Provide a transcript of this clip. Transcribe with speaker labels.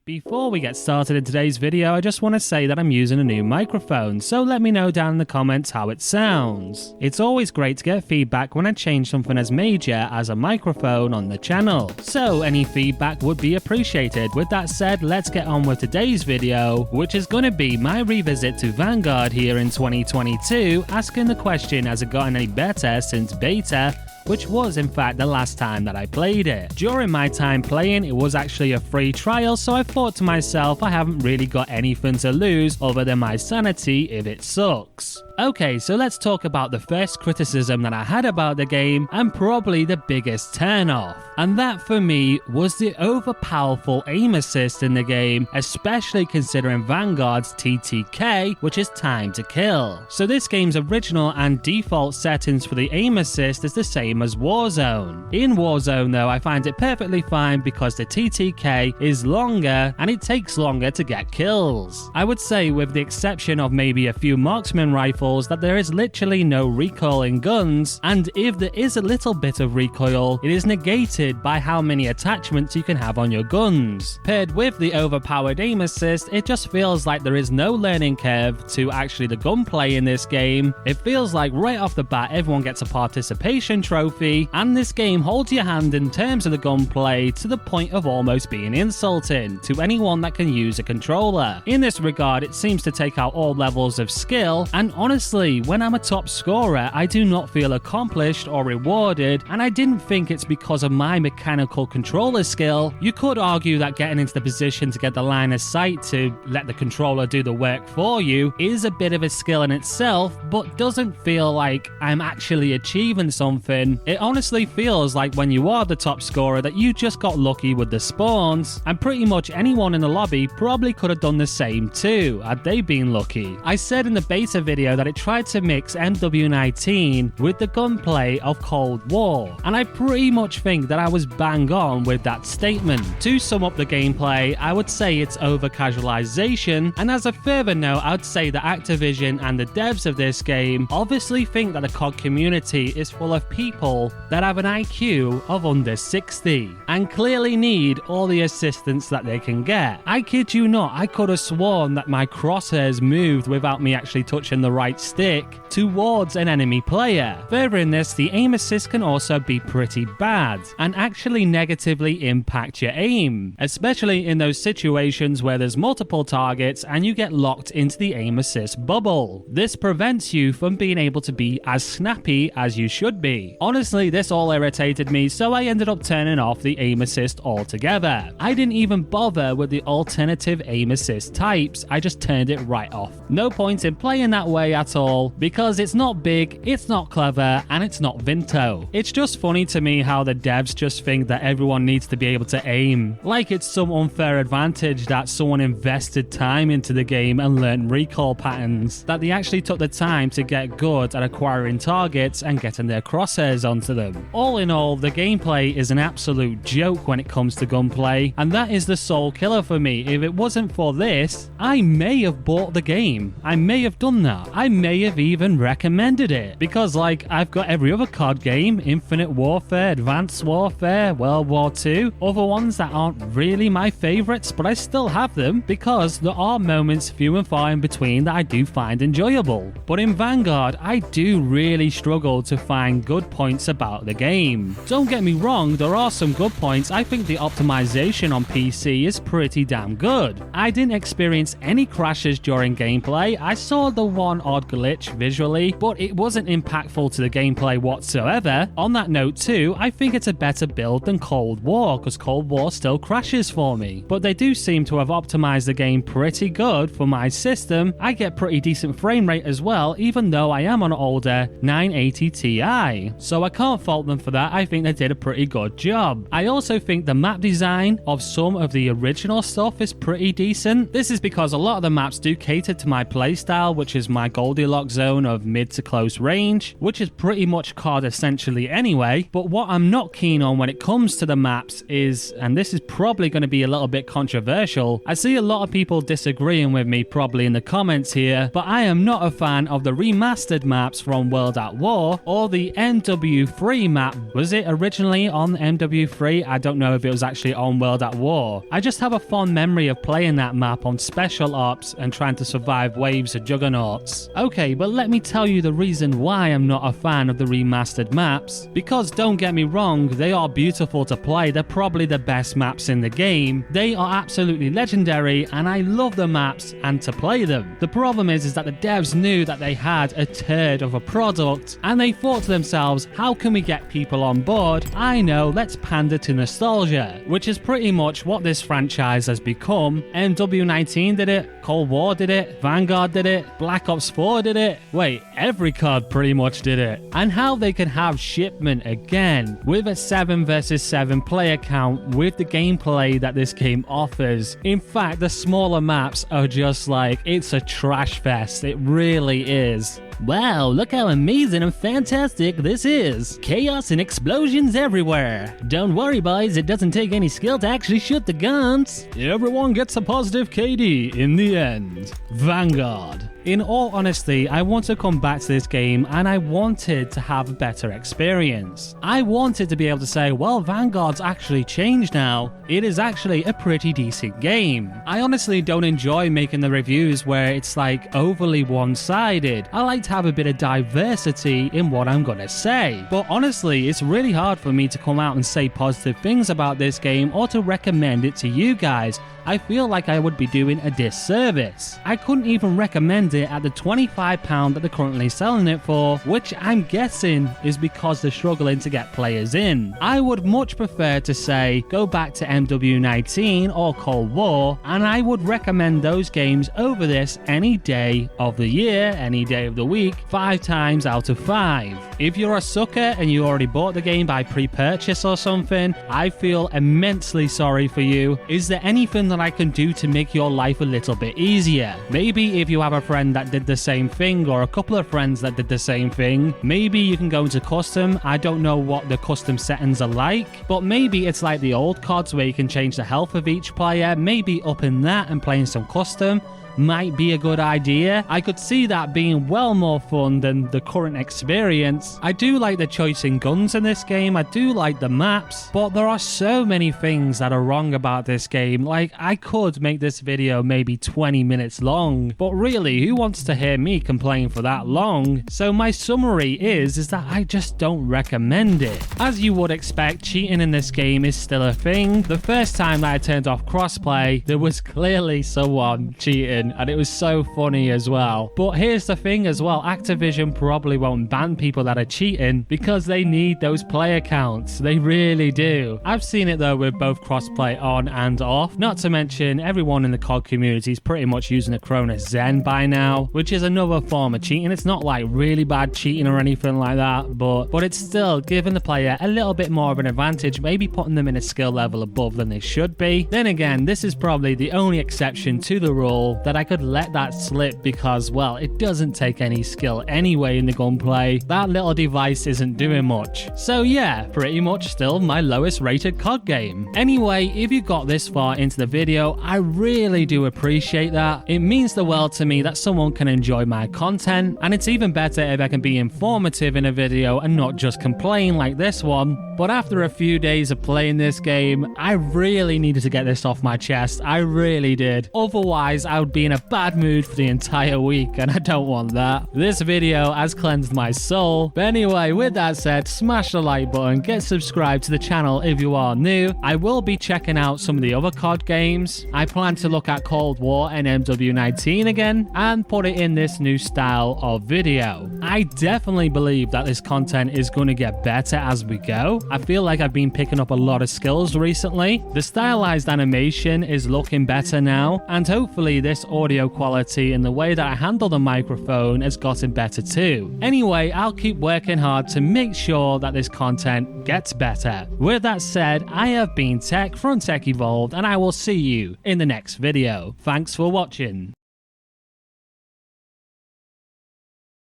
Speaker 1: Before we get started in today's video, I just want to say that I'm using a new microphone, so let me know down in the comments how it sounds. It's always great to get feedback when I change something as major as a microphone on the channel, so any feedback would be appreciated. With that said, let's get on with today's video, which is going to be my revisit to Vanguard here in 2022, asking the question, has it gotten any better since beta? Which was in fact the last time that I played it. During my time playing, it was actually a free trial, so I thought to myself, I haven't really got anything to lose other than my sanity if it sucks. Okay, so let's talk about the first criticism that I had about the game, and probably the biggest turn-off. And that for me was the overpowerful aim assist in the game, especially considering Vanguard's TTK, which is time to kill. So this game's original and default settings for the aim assist is the same as Warzone. In Warzone though, I find it perfectly fine because the TTK is longer and it takes longer to get kills. I would say, with the exception of maybe a few marksman rifles, that there is literally no recoil in guns, and if there is a little bit of recoil, it is negated by how many attachments you can have on your guns. Paired with the overpowered aim assist, it just feels like there is no learning curve to actually the gunplay in this game. It feels like right off the bat everyone gets a participation trophy, and this game holds your hand in terms of the gunplay to the point of almost being insulting to anyone that can use a controller. In this regard, it seems to take out all levels of skill, and honestly, when I'm a top scorer, I do not feel accomplished or rewarded, and I didn't think it's because of my mechanical controller skill. You could argue that getting into the position to get the line of sight to let the controller do the work for you is a bit of a skill in itself, but doesn't feel like I'm actually achieving something. It honestly feels like when you are the top scorer that you just got lucky with the spawns, and pretty much anyone in the lobby probably could have done the same too, had they been lucky. I said in the beta video that it tried to mix MW19 with the gunplay of Cold War, and I pretty much think that I was bang on with that statement. To sum up the gameplay, I would say it's over casualization, and as a further note, I would say that Activision and the devs of this game obviously think that the COD community is full of people that have an IQ of under 60 and clearly need all the assistance that they can get. I kid you not, I could have sworn that my crosshairs moved without me actually touching the right stick towards an enemy player. Furthering this, the aim assist can also be pretty bad and actually negatively impact your aim, especially in those situations where there's multiple targets and you get locked into the aim assist bubble. This prevents you from being able to be as snappy as you should be. Honestly, this all irritated me, so I ended up turning off the aim assist altogether. I didn't even bother with the alternative aim assist types, I just turned it right off. No point in playing that way at all, because it's not big, it's not clever, and it's not Vinto. It's just funny to me how the devs just think that everyone needs to be able to aim, like it's some unfair advantage that someone invested time into the game and learned recoil patterns, that they actually took the time to get good at acquiring targets and getting their crosshairs onto them. All in all, the gameplay is an absolute joke when it comes to gunplay, and that is the sole killer for me. If it wasn't for this, I may have bought the game. I may have done that. I may have even recommended it, because like I've got every other COD game, Infinite Warfare, Advanced Warfare, World War II, other ones that aren't really my favorites, but I still have them because there are moments few and far in between that I do find enjoyable. But in Vanguard, I do really struggle to find good points about the game. Don't get me wrong, there are some good points. I think the optimization on PC is pretty damn good. I didn't experience any crashes during gameplay. I saw the one odd glitch visually, but it wasn't impactful to the gameplay whatsoever. On that note too, I think it's a better build than Cold War, because Cold War still crashes for me. But they do seem to have optimized the game pretty good for my system. I get pretty decent frame rate as well, even though I am on an older 980 Ti. So I can't fault them for that. I think they did a pretty good job. I also think the map design of some of the original stuff is pretty decent. This is because a lot of the maps do cater to my playstyle, which is my goal Goldilocks zone of mid to close range, which is pretty much COD essentially anyway. But what I'm not keen on when it comes to the maps is, and this is probably going to be a little bit controversial, I see a lot of people disagreeing with me probably in the comments here, but I am not a fan of the remastered maps from World at War or the MW3 map. Was it originally on MW3? I don't know if it was actually on World at War. I just have a fond memory of playing that map on Special Ops and trying to survive waves of juggernauts. Okay, but let me tell you the reason why I'm not a fan of the remastered maps. Because don't get me wrong, they are beautiful to play. They're probably the best maps in the game. They are absolutely legendary and I love the maps and to play them. The problem is that the devs knew that they had a turd of a product and they thought to themselves, how can we get people on board? I know, let's pander to nostalgia, which is pretty much what this franchise has become. MW19 did it, Cold War did it, Vanguard did it, Black Ops 4 did it. Wait, every COD pretty much did it. And how they can have shipment again with a 7 versus 7 player count with the gameplay that this game offers. In fact, the smaller maps are just like, it's a trash fest. It really is. Wow, look how amazing and fantastic this is. Chaos and explosions everywhere. Don't worry boys, it doesn't take any skill to actually shoot the guns. Everyone gets a positive KD in the end. Vanguard. In all honesty, I want to come back to this game and I wanted to have a better experience. I wanted to be able to say, well, Vanguard's actually changed now. It is actually a pretty decent game. I honestly don't enjoy making the reviews where it's like overly one-sided. I like to have a bit of diversity in what I'm gonna say. But honestly, it's really hard for me to come out and say positive things about this game or to recommend it to you guys. I feel like I would be doing a disservice. I couldn't even recommend it at the £25 that they're currently selling it for, which I'm guessing is because they're struggling to get players in. I would much prefer to say go back to MW19 or Cold War, and I would recommend those games over this any day of the year, any day of the week, 5 times out of 5. If you're a sucker and you already bought the game by pre-purchase or something, I feel immensely sorry for you. Is there anything that I can do to make your life a little bit easier? Maybe if you have a friend that did the same thing or a couple of friends that did the same thing, maybe you can go into custom. I don't know what the custom settings are like, but maybe it's like the old CODs where you can change the health of each player. Maybe upping that and playing some custom might be a good idea. I could see that being well more fun than the current experience. I do like the choice in guns in this game, I do like the maps, but there are so many things that are wrong about this game. Like, I could make this video maybe 20 minutes long, but really, who wants to hear me complain for that long? So my summary is that I just don't recommend it. As you would expect, cheating in this game is still a thing. The first time that I turned off crossplay, there was clearly someone cheating, and it was so funny as well. But here's the thing as well, Activision probably won't ban people that are cheating because they need those player counts. They really do. I've seen it though with both crossplay on and off. Not to mention everyone in the COD community is pretty much using a Cronus Zen by now, which is another form of cheating. It's not like really bad cheating or anything like that, but it's still giving the player a little bit more of an advantage, maybe putting them in a skill level above than they should be. Then again, this is probably the only exception to the rule that I could let that slip because, well, it doesn't take any skill anyway in the gunplay. That little device isn't doing much. So yeah, pretty much still my lowest rated COD game. Anyway, if you got this far into the video, I really do appreciate that. It means the world to me that someone can enjoy my content, and it's even better if I can be informative in a video and not just complain like this one. But after a few days of playing this game, I really needed to get this off my chest. I really did. Otherwise, I would be in a bad mood for the entire week, and I don't want that. This video has cleansed my soul. But anyway, with that said, smash the like button, get subscribed to the channel if you are new. I will be checking out some of the other COD games. I plan to look at Cold War and MW19 again and put it in this new style of video. I definitely believe that this content is going to get better as we go. I feel like I've been picking up a lot of skills recently. The stylized animation is looking better now, and hopefully this audio quality and the way that I handle the microphone has gotten better too. Anyway, I'll keep working hard to make sure that this content gets better. With that said, I have been Tech from Tech Evolved, and I will see you in the next video. Thanks for watching.